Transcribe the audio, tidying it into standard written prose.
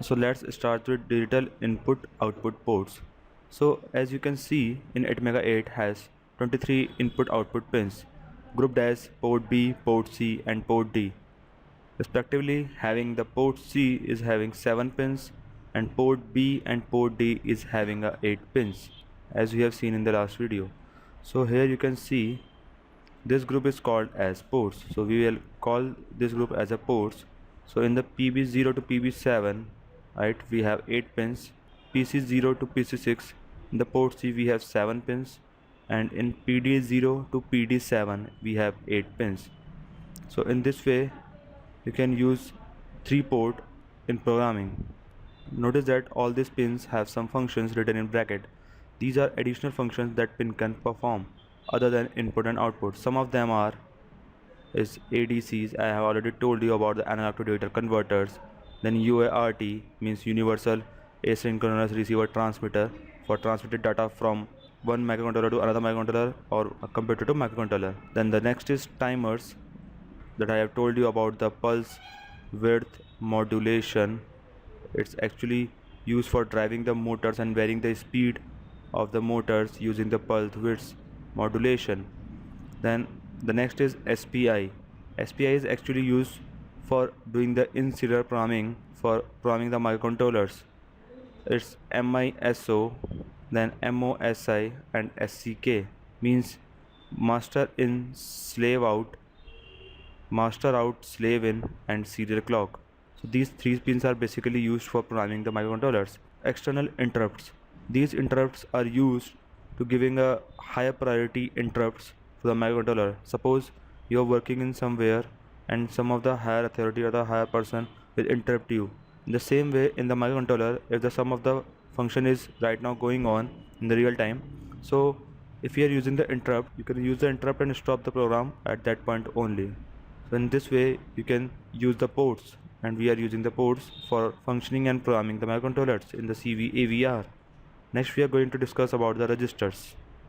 So let's start with digital input output ports. So as you can see in ATmega 8 has 23 input output pins grouped as port B, port C and port D respectively. Having the port C is having 7 pins and port B and port D is having 8 pins as we have seen in the last video. So here you can see this group is called as ports, so we will call this group as a ports. So in the PB0 to PB7, right, we have 8 pins. PC0 to PC6, in the port C we have 7 pins, and in PD0 to PD7 we have 8 pins. So in this way you can use 3 port in programming. Notice that all these pins have some functions written in bracket. These are additional functions that pin can perform other than input and output. Some of them are ADCs. I have already told you about the analog to digital converters. Then UART means universal asynchronous receiver transmitter for transmitted data from one microcontroller to another microcontroller or a computer to microcontroller. Then the next is timers, that I have told you about the pulse width modulation. It's actually used for driving the motors and varying the speed of the motors using the pulse width modulation. Then the next is SPI. SPI is actually used for doing the in-serial programming for programming the microcontrollers. It's MISO, then MOSI and SCK means master in, slave out, master out, slave in and serial clock. So these three pins are basically used for programming the microcontrollers. External interrupts. These interrupts are used to giving a higher priority interrupts to the microcontroller. Suppose you are working in somewhere and some of the higher authority or the higher person will interrupt you. In the same way in the microcontroller, if the sum of the function is right now going on in the real time, so if you are using the interrupt, you can use the interrupt and stop the program at that point only. So in this way you can use the ports, and we are using the ports for functioning and programming the microcontrollers in the CV AVR. Next we are going to discuss about the registers.